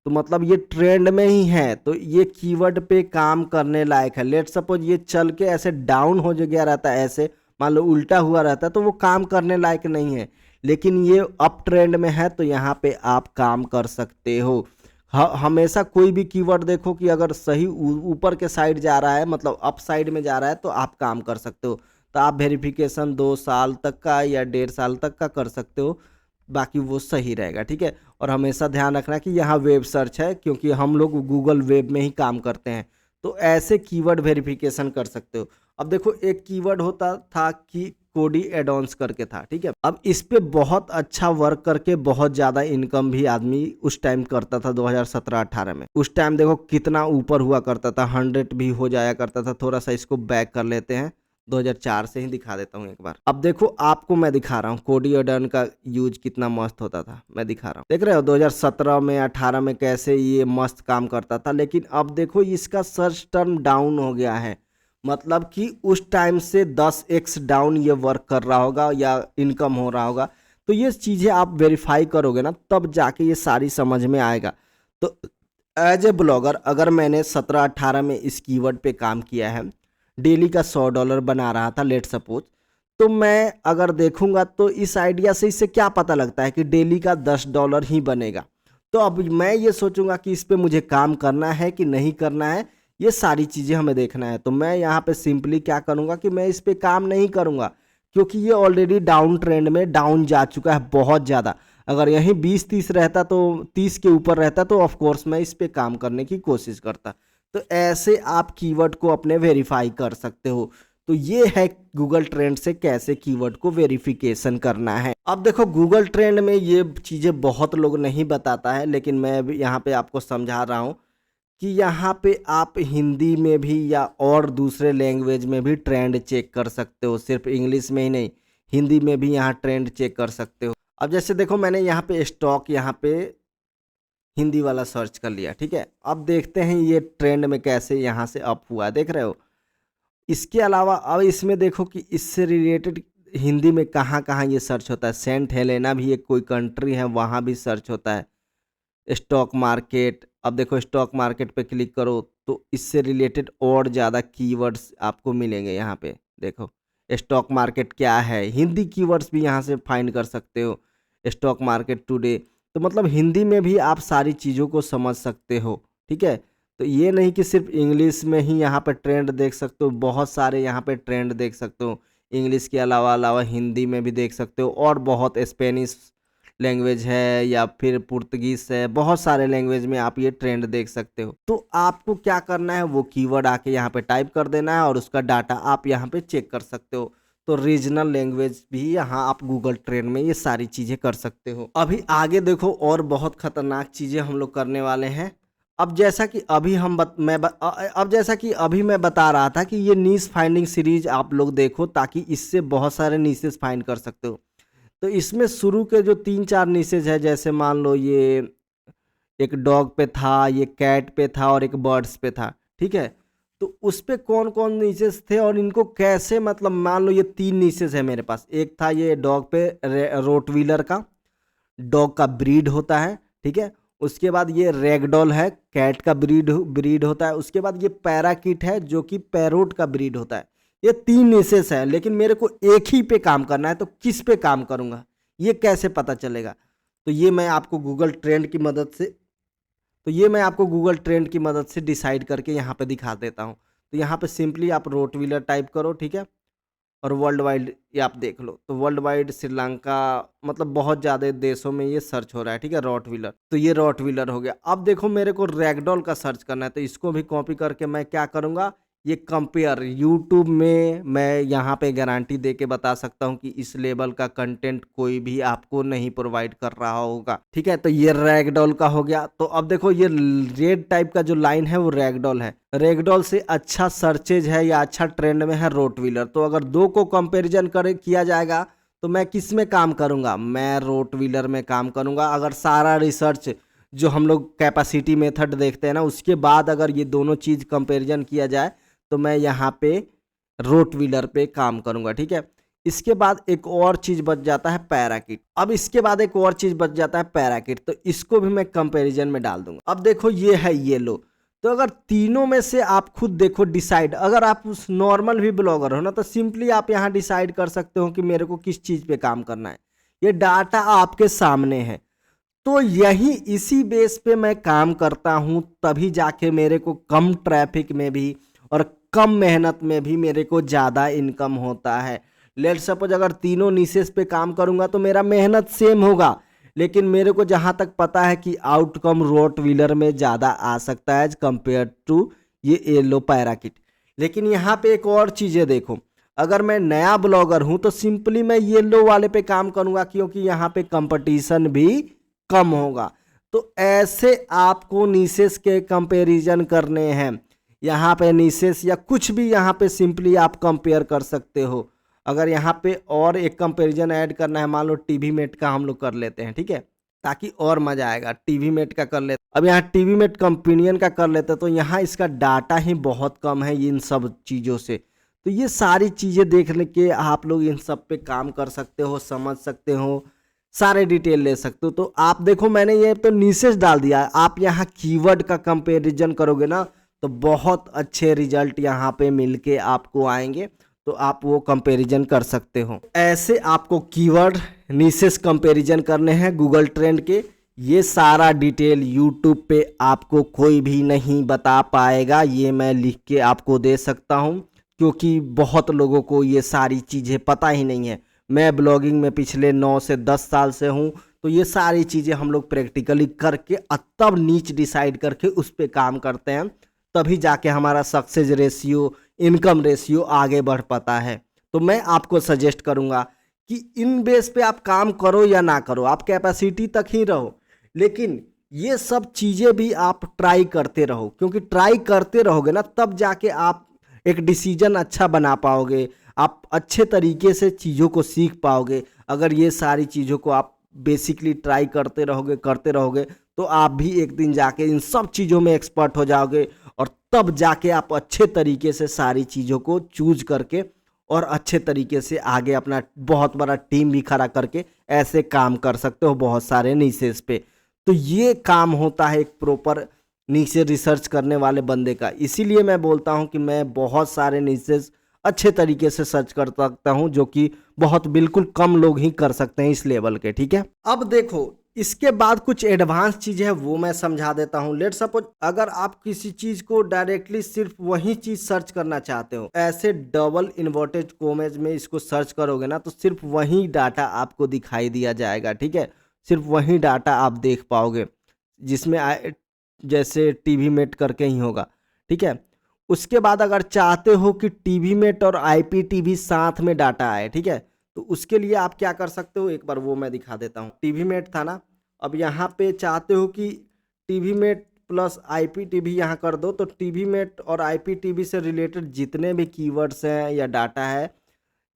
तो मतलब ये ट्रेंड में ही है, तो ये कीवर्ड पे काम करने लायक है। लेट सपोज ये चल के ऐसे डाउन हो जो गया रहता है, ऐसे मान लो उल्टा हुआ रहता है, तो वो काम करने लायक नहीं है। लेकिन ये अप ट्रेंड में है तो यहाँ पे आप काम कर सकते हो। हमेशा कोई भी कीवर्ड देखो कि अगर सही ऊपर के साइड जा रहा है, मतलब अप साइड में जा रहा है, तो आप काम कर सकते हो। तो आप वेरिफिकेशन 2 साल तक का या 1.5 साल तक का कर सकते हो, बाकी वो सही रहेगा, ठीक है। और हमेशा ध्यान रखना कि यहाँ वेब सर्च है, क्योंकि हम लोग गूगल वेब में ही काम करते हैं, तो ऐसे कीवर्ड वेरिफिकेशन कर सकते हो। अब देखो एक कीवर्ड होता था कि कोडी एडॉन्स करके था, ठीक है। अब इस पे बहुत अच्छा वर्क करके बहुत ज़्यादा इनकम भी आदमी उस टाइम करता था 2017-18 में। उस टाइम देखो कितना ऊपर हुआ करता था, 100 भी हो जाया करता था। थोड़ा सा इसको बैक कर लेते हैं, 2004 से ही दिखा देता हूँ एक बार। अब देखो आपको मैं दिखा रहा हूँ कोडी एडॉन का यूज कितना मस्त होता था, मैं दिखा रहा हूँ। देख रहे हो 2017 में 18 में कैसे ये मस्त काम करता था। लेकिन अब देखो इसका सर्च टर्म डाउन हो गया है, मतलब कि उस टाइम से 10x डाउन ये वर्क कर रहा होगा या इनकम हो रहा होगा। तो ये चीज़ें आप वेरीफाई करोगे ना, तब जाके ये सारी समझ में आएगा। तो एज ए ब्लॉगर अगर मैंने 17-18 में इस कीवर्ड पे काम किया है, डेली का $100 बना रहा था लेट सपोज, तो मैं अगर देखूंगा तो इस आइडिया से इससे क्या पता लगता है कि डेली का $10 ही बनेगा। तो अब मैं ये सोचूंगा कि इस पे मुझे काम करना है कि नहीं करना है, ये सारी चीज़ें हमें देखना है। तो मैं यहाँ पे सिंपली क्या करूँगा कि मैं इस पे काम नहीं करूँगा, क्योंकि ये ऑलरेडी डाउन ट्रेंड में डाउन जा चुका है बहुत ज़्यादा। अगर यहीं 20-30 रहता, तो 30 के ऊपर रहता, तो ऑफ कोर्स मैं इस पे काम करने की कोशिश करता। तो ऐसे आप कीवर्ड को अपने वेरीफाई कर सकते हो। तो ये है गूगल ट्रेंड से कैसे कीवर्ड को वेरिफिकेशन करना है। अब देखो गूगल ट्रेंड में ये चीज़ें बहुत लोग नहीं बताता है, लेकिन मैं भी यहाँ पे आपको समझा रहा हूँ कि यहाँ पे आप हिंदी में भी या और दूसरे लैंग्वेज में भी ट्रेंड चेक कर सकते हो, सिर्फ इंग्लिश में ही नहीं, हिंदी में भी यहाँ ट्रेंड चेक कर सकते हो। अब जैसे देखो मैंने यहाँ पे स्टॉक यहाँ पे हिंदी वाला सर्च कर लिया, ठीक है। अब देखते हैं ये ट्रेंड में कैसे यहाँ से अप हुआ है, देख रहे हो। इसके अलावा अब इसमें देखो कि इससे रिलेटेड हिंदी में कहाँ कहाँ ये सर्च होता है। सेंट हेलेना भी एक कोई कंट्री है, वहाँ भी सर्च होता है। स्टॉक मार्केट, अब देखो स्टॉक मार्केट पे क्लिक करो तो इससे रिलेटेड और ज़्यादा कीवर्ड्स आपको मिलेंगे। यहाँ पे देखो स्टॉक मार्केट क्या है, हिंदी कीवर्ड्स भी यहाँ से फाइंड कर सकते हो। स्टॉक मार्केट टुडे, तो मतलब हिंदी में भी आप सारी चीज़ों को समझ सकते हो, ठीक है। तो ये नहीं कि सिर्फ इंग्लिश में ही यहाँ पे ट्रेंड देख सकते हो, बहुत सारे यहाँ पे ट्रेंड देख सकते हो। इंग्लिश के अलावा हिंदी में भी देख सकते हो, और बहुत स्पेनिश लैंग्वेज है या फिर पुर्तगीज है, बहुत सारे लैंग्वेज में आप ये ट्रेंड देख सकते हो। तो आपको क्या करना है, वो कीवर्ड आके यहाँ पे टाइप कर देना है और उसका डाटा आप यहाँ पे चेक कर सकते हो। तो रीजनल लैंग्वेज भी यहाँ आप गूगल ट्रेंड में ये सारी चीज़ें कर सकते हो। अभी आगे देखो और बहुत खतरनाक चीज़ें हम लोग करने वाले हैं। अब जैसा कि अभी मैं बता रहा था कि ये नीश फाइंडिंग सीरीज आप लोग देखो, ताकि इससे बहुत सारे नीशेस फाइंड कर सकते हो। तो इसमें शुरू के जो 3-4 नीशेज है, जैसे मान लो ये एक डॉग पे था, ये कैट पे था और एक बर्ड्स पे था, ठीक है। तो उस पे कौन कौन नीशेज थे और इनको कैसे, मतलब मान लो ये 3 नीशेज है मेरे पास। एक था ये डॉग पे रोटवीलर का, डॉग का ब्रीड होता है, ठीक है। उसके बाद ये रैगडॉल है, कैट का ब्रीड होता है। उसके बाद ये पैराकिट है जो कि पैरोट का ब्रीड होता है। ये 3 निशेष है, लेकिन मेरे को एक ही पे काम करना है, तो किस पे काम करूँगा ये कैसे पता चलेगा? तो ये मैं आपको गूगल ट्रेंड की मदद से डिसाइड करके यहाँ पे दिखा देता हूँ। तो यहाँ पे सिंपली आप रोटवीलर टाइप करो, ठीक है, और वर्ल्ड वाइड ये आप देख लो। तो वर्ल्ड वाइड श्रीलंका, मतलब बहुत ज़्यादा देशों में ये सर्च हो रहा है, ठीक है, रॉटवीलर। तो ये रॉटवीलर हो गया। अब देखो मेरे को रैगडॉल का सर्च करना है, तो इसको भी कॉपी करके मैं क्या करूँगा, ये कंपेयर यूट्यूब में मैं यहाँ पे गारंटी दे के बता सकता हूँ कि इस लेवल का कंटेंट कोई भी आपको नहीं प्रोवाइड कर रहा होगा, ठीक है। तो ये रैगडॉल का हो गया। तो अब देखो ये रेड टाइप का जो लाइन है वो रैगडॉल है। रैगडॉल से अच्छा सर्चेज है या अच्छा ट्रेंड में है रोटवीलर। तो अगर दो को कंपैरिजन किया जाएगा तो मैं किस में काम करूँगा, मैं रोटवीलर में काम करूँगा। अगर सारा रिसर्च जो हम लोग कैपेसिटी मेथड देखते हैं ना, उसके बाद अगर ये दोनों चीज़ कंपैरिजन किया जाए तो मैं यहाँ पे रोटवीलर पे काम करूँगा, ठीक है। इसके बाद एक और चीज़ बच जाता है पैराकिट। अब इसके बाद एक और चीज़ बच जाता है पैराकिट, तो इसको भी मैं कंपैरिजन में डाल दूंगा। अब देखो ये है येलो। तो अगर तीनों में से आप खुद देखो डिसाइड, अगर आप उस नॉर्मल भी ब्लॉगर हो ना, तो सिंपली आप यहाँ डिसाइड कर सकते हो कि मेरे को किस चीज़ पे काम करना है। ये डाटा आपके सामने है। तो यही इसी बेस पे मैं काम करता हूँ, तभी जाके मेरे को कम ट्रैफिक में भी और कम मेहनत में भी मेरे को ज़्यादा इनकम होता है। लेट सपोज अगर तीनों निशेस पे काम करूँगा तो मेरा मेहनत सेम होगा, लेकिन मेरे को जहाँ तक पता है कि आउटकम रोटवीलर में ज़्यादा आ सकता है एज कम्पेयर टू ये येलो पैराकिट। लेकिन यहाँ पे एक और चीज़ें देखो, अगर मैं नया ब्लॉगर हूँ तो सिंपली मैं येलो वाले पे काम करूँगा, क्योंकि यहाँ पे कंपटीशन भी कम होगा। तो ऐसे आपको निशेस के कंपैरिजन करने हैं। यहाँ पे निशेस या कुछ भी यहाँ पे सिंपली आप कंपेयर कर सकते हो। अगर यहाँ पे और एक कंपैरिजन ऐड करना है, मान लो टीवी मेट का हम लोग कर लेते हैं, ठीक है, ताकि और मज़ा आएगा। टीवी मेट का कर लेते, अब यहाँ टीवी मेट कंपेनियन का कर लेते हैं, तो यहाँ इसका डाटा ही बहुत कम है इन सब चीज़ों से। तो ये सारी चीज़ें देख के आप लोग इन सब पे काम कर सकते हो, समझ सकते हो, सारे डिटेल ले सकते हो। तो आप देखो मैंने ये तो निशेस डाल दिया, आप यहाँ कीवर्ड का कंपैरिजन करोगे ना तो बहुत अच्छे रिजल्ट यहाँ पे मिलके आपको आएंगे। तो आप वो कंपैरिजन कर सकते हो। ऐसे आपको कीवर्ड निशेस कंपैरिजन करने हैं गूगल ट्रेंड के। ये सारा डिटेल यूट्यूब पे आपको कोई भी नहीं बता पाएगा, ये मैं लिख के आपको दे सकता हूँ, क्योंकि बहुत लोगों को ये सारी चीज़ें पता ही नहीं है। मैं ब्लॉगिंग में पिछले 9 से 10 साल से हूँ, तो ये सारी चीज़ें हम लोग प्रैक्टिकली करके तब नीच डिसाइड करके उस पर काम करते हैं, तभी जाके हमारा सक्सेस रेशियो, इनकम रेशियो आगे बढ़ पाता है। तो मैं आपको सजेस्ट करूँगा कि इन बेस पे आप काम करो या ना करो, आप कैपेसिटी तक ही रहो, लेकिन ये सब चीज़ें भी आप ट्राई करते रहो, क्योंकि ट्राई करते रहोगे ना तब जाके आप एक डिसीजन अच्छा बना पाओगे, आप अच्छे तरीके से चीज़ों को सीख पाओगे। अगर ये सारी चीज़ों को आप बेसिकली ट्राई करते रहोगे तो आप भी एक दिन जाके इन सब चीज़ों में एक्सपर्ट हो जाओगे, और तब जाके आप अच्छे तरीके से सारी चीज़ों को चूज करके और अच्छे तरीके से आगे अपना बहुत बड़ा टीम भी खड़ा करके ऐसे काम कर सकते हो बहुत सारे निशेस पे। तो ये काम होता है एक प्रॉपर नीचे रिसर्च करने वाले बंदे का। इसीलिए मैं बोलता हूँ कि मैं बहुत सारे निशेस अच्छे तरीके से सर्च कर सकता हूँ, जो कि बहुत बिल्कुल कम लोग ही कर सकते हैं इस लेवल के, ठीक है। अब देखो इसके बाद कुछ एडवांस चीज़ है वो मैं समझा देता हूँ। लेट सपोज अगर आप किसी चीज़ को डायरेक्टली सिर्फ वही चीज़ सर्च करना चाहते हो, ऐसे डबल इन्वर्टेड कॉमेज में इसको सर्च करोगे ना तो सिर्फ वही डाटा आपको दिखाई दिया जाएगा, ठीक है, सिर्फ वही डाटा आप देख पाओगे, जिसमें जैसे टीवी मेट करके ही होगा, ठीक है। उसके बाद अगर चाहते हो कि टीवी मेट और IPTV साथ में डाटा आए, ठीक है, तो उसके लिए आप क्या कर सकते हो, एक बार वो मैं दिखा देता हूँ। टीवी मेट था ना, अब यहाँ पे चाहते हो कि टीवी मेट प्लस IPTV यहाँ कर दो, तो टीवी मेट और IPTV से रिलेटेड जितने भी कीवर्ड्स हैं या डाटा है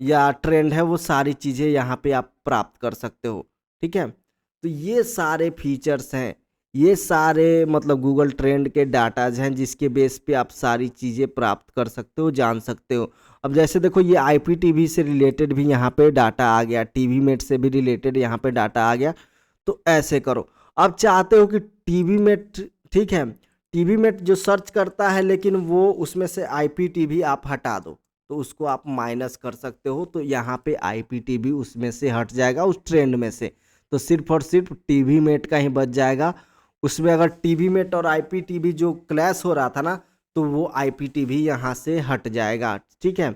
या ट्रेंड है वो सारी चीज़ें यहाँ पे आप प्राप्त कर सकते हो, ठीक है। तो ये सारे फीचर्स हैं, ये सारे मतलब गूगल ट्रेंड के डाटाज हैं जिसके बेस पे आप सारी चीज़ें प्राप्त कर सकते हो, जान सकते हो। अब जैसे देखो ये IPTV से रिलेटेड भी यहाँ पे डाटा आ गया, टीवी मेट से भी रिलेटेड यहाँ पे डाटा आ गया। तो ऐसे करो। अब चाहते हो कि टीवी में ठीक है, टीवी में जो सर्च करता है लेकिन वो उसमें से आईपीटीवी आप हटा दो, तो उसको आप माइनस कर सकते हो। तो यहाँ पे आईपीटीवी उसमें से हट जाएगा, उस ट्रेंड में से। तो सिर्फ और सिर्फ टीवी मेट का ही बच जाएगा। उसमें अगर टीवी मेट और आईपीटीवी जो क्लैश हो रहा था ना, तो वो आईपीटीवी यहाँ से हट जाएगा। ठीक है,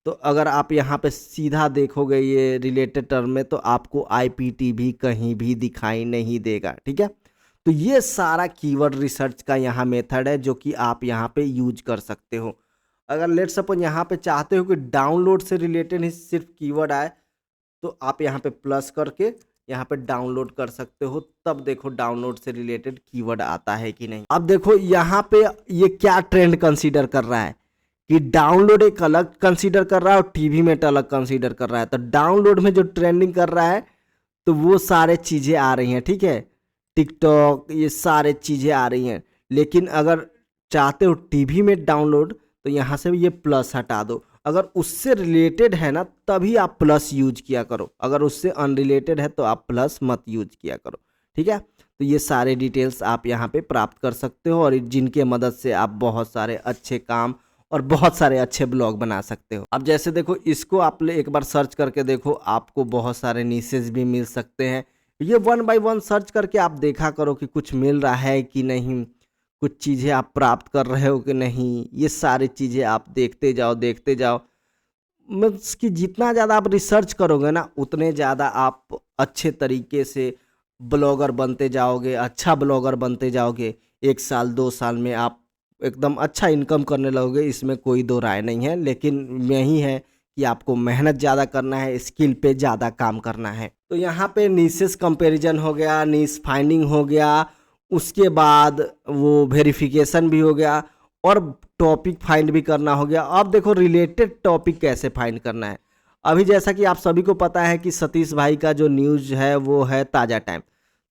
तो अगर आप यहाँ पे सीधा देखोगे ये रिलेटेड टर्म में, तो आपको आईपीटीवी कहीं भी दिखाई नहीं देगा। ठीक है, तो ये सारा कीवर्ड रिसर्च का यहाँ मेथड है जो कि आप यहाँ पे यूज कर सकते हो। अगर लेट सपोज यहाँ पे चाहते हो कि डाउनलोड से रिलेटेड ही सिर्फ कीवर्ड आए, तो आप यहाँ पे प्लस करके यहाँ पे डाउनलोड कर सकते हो। तब देखो डाउनलोड से रिलेटेड कीवर्ड आता है कि नहीं। अब देखो यहाँ पे ये क्या ट्रेंड कंसीडर कर रहा है कि डाउनलोड एक अलग कंसीडर कर रहा है और टीवी में अलग कंसीडर कर रहा है। तो डाउनलोड में जो ट्रेंडिंग कर रहा है तो वो सारे चीज़ें आ रही हैं। ठीक है, टिकटॉक, ये सारे चीज़ें आ रही हैं। लेकिन अगर चाहते हो टीवी में डाउनलोड, तो यहाँ से ये प्लस हटा दो। अगर उससे रिलेटेड है ना, तभी आप प्लस यूज किया करो। अगर उससे अनरिलेटेड है तो आप प्लस मत यूज किया करो। ठीक है, तो ये सारे डिटेल्स आप यहाँ पे प्राप्त कर सकते हो और जिनके मदद से आप बहुत सारे अच्छे काम और बहुत सारे अच्छे ब्लॉग बना सकते हो। अब जैसे देखो, इसको आप एक बार सर्च करके देखो, आपको बहुत सारे नीसेज भी मिल सकते हैं। ये 1 बाय 1 सर्च करके आप देखा करो कि कुछ मिल रहा है कि नहीं, कुछ चीज़ें आप प्राप्त कर रहे हो कि नहीं। ये सारी चीज़ें आप देखते जाओ देखते जाओ। मीन्स कि जितना ज़्यादा आप रिसर्च करोगे ना, उतने ज़्यादा आप अच्छे तरीके से ब्लॉगर बनते जाओगे, अच्छा ब्लॉगर बनते जाओगे। 1 साल 2 साल में आप एकदम अच्छा इनकम करने लगोगे, इसमें कोई दो राय नहीं है। लेकिन यही है कि आपको मेहनत ज़्यादा करना है, स्किल पे ज़्यादा काम करना है। तो यहाँ पे नीसेस कंपैरिजन हो गया, नीश फाइंडिंग हो गया, उसके बाद वो वेरिफिकेशन भी हो गया और टॉपिक फाइंड भी करना हो गया। अब देखो रिलेटेड टॉपिक कैसे फाइंड करना है। अभी जैसा कि आप सभी को पता है कि सतीश भाई का जो न्यूज़ है वो है ताज़ा टाइम।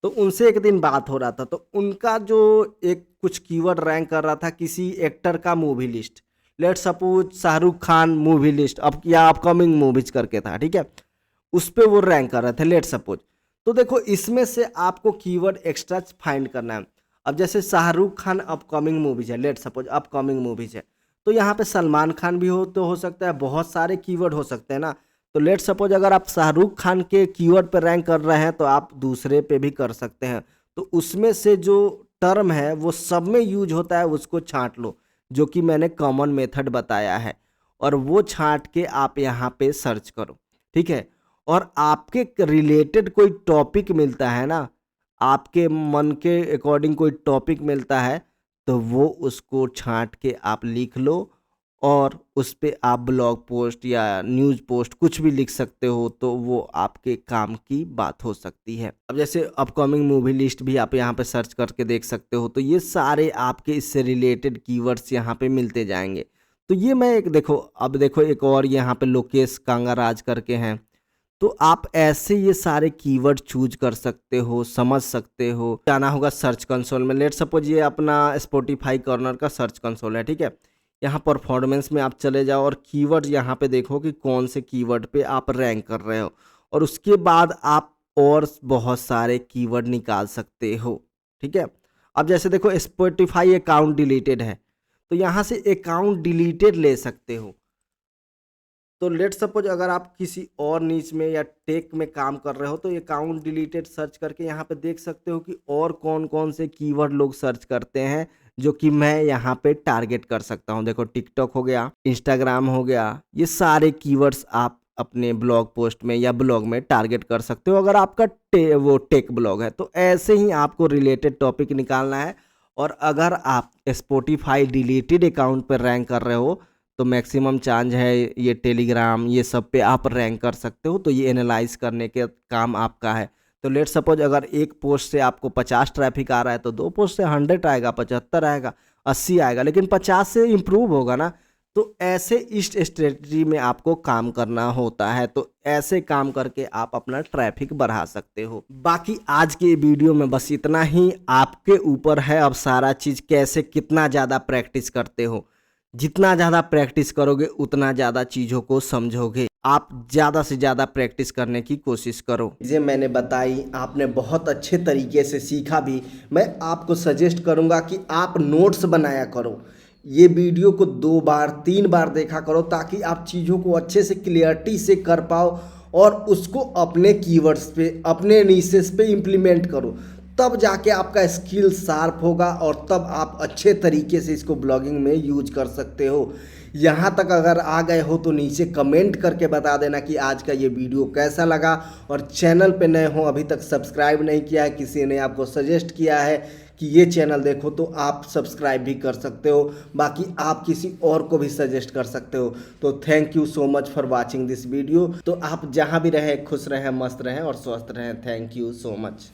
तो उनसे एक दिन बात हो रहा था, तो उनका जो एक कुछ कीवर्ड रैंक कर रहा था किसी एक्टर का movie list, let's suppose Shahrukh Khan movie list अब या अपकमिंग मूवीज करके था। ठीक है, उस पे वो रैंक कर रहे थे लेट्स सपोज। तो देखो इसमें से आपको कीवर्ड एक्स्ट्रा फाइंड करना है। अब जैसे शाहरुख खान अपकमिंग मूवीज है, लेट्स सपोज अपकमिंग मूवीज है, तो यहाँ पे सलमान खान भी हो तो हो सकता है, बहुत सारे कीवर्ड हो सकते हैं ना। तो लेट सपोज अगर आप शाहरुख खान के कीवर्ड पर रैंक कर रहे हैं तो आप दूसरे पे भी कर सकते हैं। तो उसमें से जो टर्म है वो सब में यूज होता है, उसको छांट लो, जो कि मैंने कॉमन मेथड बताया है, और वो छांट के आप यहाँ पे सर्च करो। ठीक है, और आपके रिलेटेड कोई टॉपिक मिलता है ना, आपके मन के अकॉर्डिंग कोई टॉपिक मिलता है, तो वो उसको छांट के आप लिख लो और उस पे आप ब्लॉग पोस्ट या न्यूज़ पोस्ट कुछ भी लिख सकते हो। तो वो आपके काम की बात हो सकती है। अब जैसे अपकमिंग मूवी लिस्ट भी आप यहाँ पे सर्च करके देख सकते हो। तो ये सारे आपके इससे रिलेटेड कीवर्ड्स यहाँ पे मिलते जाएंगे। तो ये मैं एक देखो, अब देखो एक और यहाँ पे लोकेश कांगाराज करके हैं। तो आप ऐसे ये सारे कीवर्ड चूज कर सकते हो, समझ सकते हो। जाना होगा सर्च कंसोल में, लेट सपोज ये अपना स्पॉटिफाई कॉर्नर का सर्च कंसोल है। ठीक है, यहाँ परफॉर्मेंस में आप चले जाओ और कीवर्ड यहाँ पे देखो कि कौन से कीवर्ड पे आप रैंक कर रहे हो, और उसके बाद आप और बहुत सारे कीवर्ड निकाल सकते हो। ठीक है, अब जैसे देखो स्पॉटिफाई अकाउंट डिलीटेड है, तो यहाँ से अकाउंट डिलीटेड ले सकते हो। तो लेट सपोज अगर आप किसी और नीच में या टेक में काम कर रहे हो, तो अकाउंट डिलीटेड सर्च करके यहाँ पे देख सकते हो कि और कौन कौन से कीवर्ड लोग सर्च करते हैं, जो कि मैं यहाँ पे टारगेट कर सकता हूँ। देखो टिकटॉक हो गया, इंस्टाग्राम हो गया, ये सारे कीवर्ड्स आप अपने ब्लॉग पोस्ट में या ब्लॉग में टारगेट कर सकते हो अगर आपका वो टेक ब्लॉग है। तो ऐसे ही आपको रिलेटेड टॉपिक निकालना है। और अगर आप स्पॉटिफाई डिलीटेड अकाउंट पर रैंक कर रहे हो, तो मैक्सिमम चांस है ये टेलीग्राम ये सब पे आप रैंक कर सकते हो। तो ये एनालाइज करने के काम आपका है। तो लेट सपोज अगर एक पोस्ट से आपको 50 ट्रैफिक आ रहा है, तो 2 पोस्ट से 100 आएगा, 75 आएगा, 80 आएगा, लेकिन 50 से इम्प्रूव होगा ना। तो ऐसे इस स्ट्रेटजी में आपको काम करना होता है। तो ऐसे काम करके आप अपना ट्रैफिक बढ़ा सकते हो। बाकी आज के वीडियो में बस इतना ही। आपके ऊपर है अब सारा चीज़ कैसे कितना ज़्यादा प्रैक्टिस करते हो। जितना ज़्यादा प्रैक्टिस करोगे उतना ज़्यादा चीज़ों को समझोगे। आप ज़्यादा से ज़्यादा प्रैक्टिस करने की कोशिश करो। चीज़ें मैंने बताई, आपने बहुत अच्छे तरीके से सीखा भी। मैं आपको सजेस्ट करूँगा कि आप नोट्स बनाया करो, ये वीडियो को 2 बार 3 बार देखा करो, ताकि आप चीज़ों को अच्छे से क्लियरिटी से कर पाओ और उसको अपने कीवर्ड्स पे, अपने नीसेस पे इम्प्लीमेंट करो। तब जाके आपका स्किल शार्प होगा और तब आप अच्छे तरीके से इसको ब्लॉगिंग में यूज कर सकते हो। यहाँ तक अगर आ गए हो तो नीचे कमेंट करके बता देना कि आज का ये वीडियो कैसा लगा, और चैनल पे नए हो, अभी तक सब्सक्राइब नहीं किया है, किसी ने आपको सजेस्ट किया है कि ये चैनल देखो, तो आप सब्सक्राइब भी कर सकते हो। बाकी आप किसी और को भी सजेस्ट कर सकते हो। तो thank you so much for watching this video. तो आप जहाँ भी रहें खुश रहें, मस्त रहें और स्वस्थ रहें। Thank you so much.